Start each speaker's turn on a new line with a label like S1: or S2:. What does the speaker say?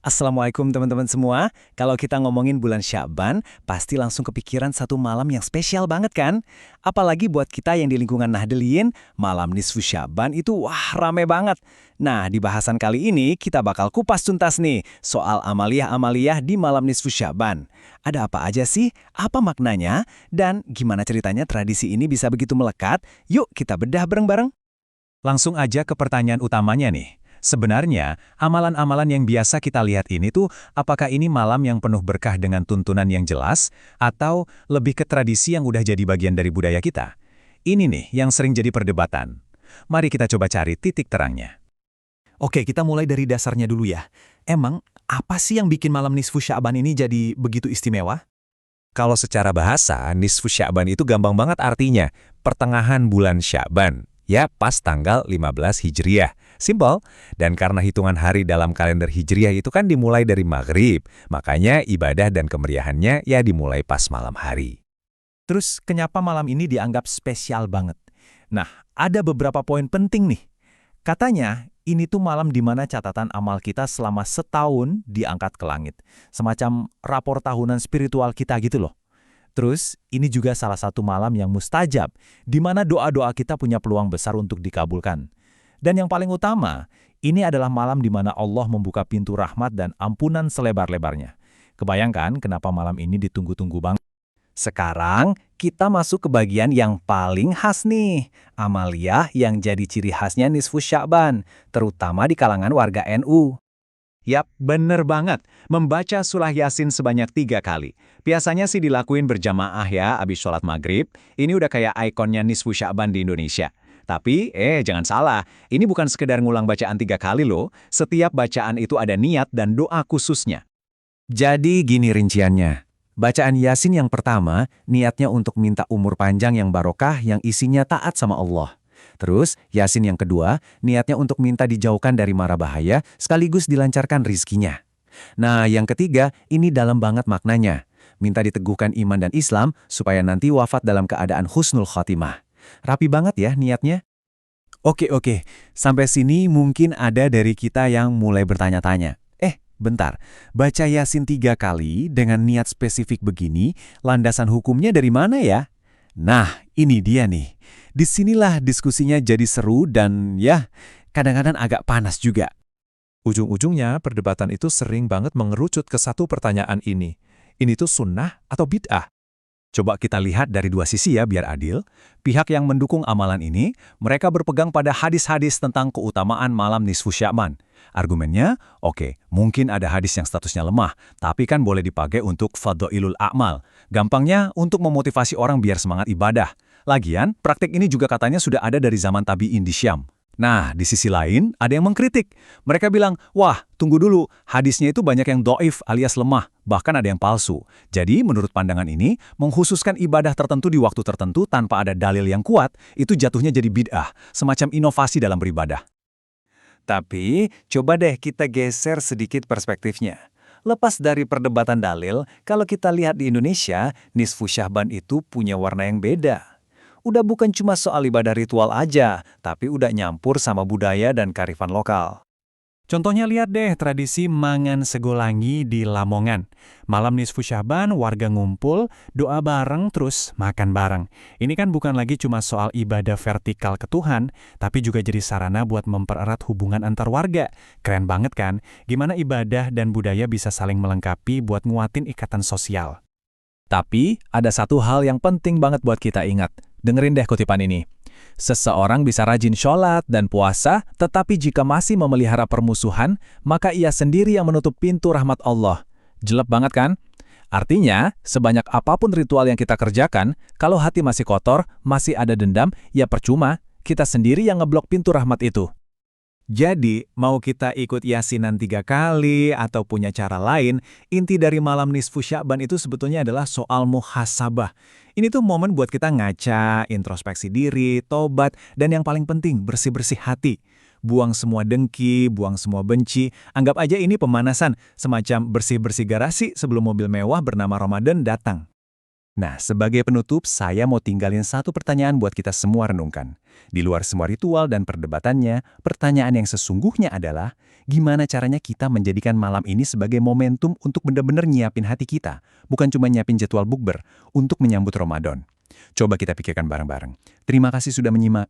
S1: Assalamualaikum teman-teman semua. Kalau kita ngomongin bulan Sya'ban, pasti langsung kepikiran satu malam yang spesial banget kan? Apalagi buat kita yang di lingkungan Nahdliyin, malam nisfu Sya'ban itu wah rame banget. Nah, di bahasan kali ini kita bakal kupas tuntas nih soal amaliyah-amaliyah di malam nisfu Sya'ban. Ada apa aja sih? Apa maknanya? Dan gimana ceritanya tradisi ini bisa begitu melekat? Yuk kita bedah bareng-bareng.
S2: Langsung aja ke pertanyaan utamanya nih. Sebenarnya, amalan-amalan yang biasa kita lihat ini tuh, apakah ini malam yang penuh berkah dengan tuntunan yang jelas, atau lebih ke tradisi yang udah jadi bagian dari budaya kita? Ini nih yang sering jadi perdebatan. Mari kita coba cari titik terangnya.
S3: Oke, kita mulai dari dasarnya dulu ya. Emang, apa sih yang bikin malam nisfu Sya'ban ini jadi begitu istimewa?
S2: Kalau secara bahasa, nisfu Sya'ban itu gampang banget artinya, pertengahan bulan Sya'ban. Ya, pas tanggal 15 Hijriah. Simpel, dan karena hitungan hari dalam kalender Hijriah itu kan dimulai dari maghrib, makanya ibadah dan kemeriahannya ya dimulai pas malam hari.
S3: Terus, kenapa malam ini dianggap spesial banget? Nah, ada beberapa poin penting nih. Katanya, ini tuh malam di mana catatan amal kita selama setahun diangkat ke langit. Semacam rapor tahunan spiritual kita gitu loh. Terus, ini juga salah satu malam yang mustajab, di mana doa-doa kita punya peluang besar untuk dikabulkan. Dan yang paling utama, ini adalah malam di mana Allah membuka pintu rahmat dan ampunan selebar-lebarnya. Kebayangkan kenapa malam ini ditunggu-tunggu banget?
S1: Sekarang, kita masuk ke bagian yang paling khas nih. Amaliyah yang jadi ciri khasnya nisfu Sya'ban, terutama di kalangan warga NU.
S2: Yap, bener banget. Membaca surah Yasin sebanyak 3 kali. Biasanya sih dilakuin berjamaah ya, abis sholat maghrib. Ini udah kayak ikonnya nisfu Sya'ban di Indonesia. Tapi, jangan salah. Ini bukan sekedar ngulang bacaan 3 kali loh. Setiap bacaan itu ada niat dan doa khususnya.
S1: Jadi gini rinciannya. Bacaan Yasin yang pertama, niatnya untuk minta umur panjang yang barokah yang isinya taat sama Allah. Terus, Yasin yang kedua, niatnya untuk minta dijauhkan dari mara bahaya, sekaligus dilancarkan rizkinya. Nah, yang ketiga, ini dalam banget maknanya. Minta diteguhkan iman dan Islam, supaya nanti wafat dalam keadaan husnul khotimah. Rapi banget ya niatnya. Oke, sampai sini mungkin ada dari kita yang mulai bertanya-tanya. Bentar, baca Yasin 3 kali dengan niat spesifik begini, landasan hukumnya dari mana ya? Nah, ini dia nih. Disinilah diskusinya jadi seru dan ya, kadang-kadang agak panas juga.
S4: Ujung-ujungnya, perdebatan itu sering banget mengerucut ke satu pertanyaan ini. Ini tuh sunnah atau bid'ah?
S2: Coba kita lihat dari dua sisi ya biar adil. Pihak yang mendukung amalan ini, mereka berpegang pada hadis-hadis tentang keutamaan malam nisfu Sya'ban. Argumennya, oke, mungkin ada hadis yang statusnya lemah, tapi kan boleh dipakai untuk fadhailul a'mal. Gampangnya untuk memotivasi orang biar semangat ibadah. Lagian, praktik ini juga katanya sudah ada dari zaman tabi'in di Syam. Nah, di sisi lain, ada yang mengkritik. Mereka bilang, wah, tunggu dulu, hadisnya itu banyak yang do'if alias lemah, bahkan ada yang palsu. Jadi, menurut pandangan ini, mengkhususkan ibadah tertentu di waktu tertentu tanpa ada dalil yang kuat, itu jatuhnya jadi bid'ah, semacam inovasi dalam beribadah.
S1: Tapi, coba deh kita geser sedikit perspektifnya. Lepas dari perdebatan dalil, kalau kita lihat di Indonesia, nisfu Sya'ban itu punya warna yang beda. Udah bukan cuma soal ibadah ritual aja, tapi udah nyampur sama budaya dan kearifan lokal.
S3: Contohnya lihat deh tradisi mangan segolangi di Lamongan. Malam nisfu Sya'ban, warga ngumpul, doa bareng, terus makan bareng. Ini kan bukan lagi cuma soal ibadah vertikal ke Tuhan, tapi juga jadi sarana buat mempererat hubungan antar warga. Keren banget kan? Gimana ibadah dan budaya bisa saling melengkapi buat nguatin ikatan sosial.
S1: Tapi, ada satu hal yang penting banget buat kita ingat. Dengerin deh kutipan ini. Seseorang bisa rajin sholat dan puasa, tetapi jika masih memelihara permusuhan, maka ia sendiri yang menutup pintu rahmat Allah. Jelek banget kan? Artinya, sebanyak apapun ritual yang kita kerjakan, kalau hati masih kotor, masih ada dendam, ya percuma, kita sendiri yang ngeblok pintu rahmat itu.
S2: Jadi, mau kita ikut Yasinan 3 kali atau punya cara lain, inti dari malam nisfu Sya'ban itu sebetulnya adalah soal muhasabah. Ini tuh momen buat kita ngaca, introspeksi diri, tobat, dan yang paling penting, bersih-bersih hati. Buang semua dengki, buang semua benci, anggap aja ini pemanasan, semacam bersih-bersih garasi sebelum mobil mewah bernama Ramadan datang. Nah, sebagai penutup, saya mau tinggalin satu pertanyaan buat kita semua renungkan. Di luar semua ritual dan perdebatannya, pertanyaan yang sesungguhnya adalah, gimana caranya kita menjadikan malam ini sebagai momentum untuk benar-benar nyiapin hati kita, bukan cuma nyiapin jadwal bukber, untuk menyambut Ramadan. Coba kita pikirkan bareng-bareng. Terima kasih sudah menyimak.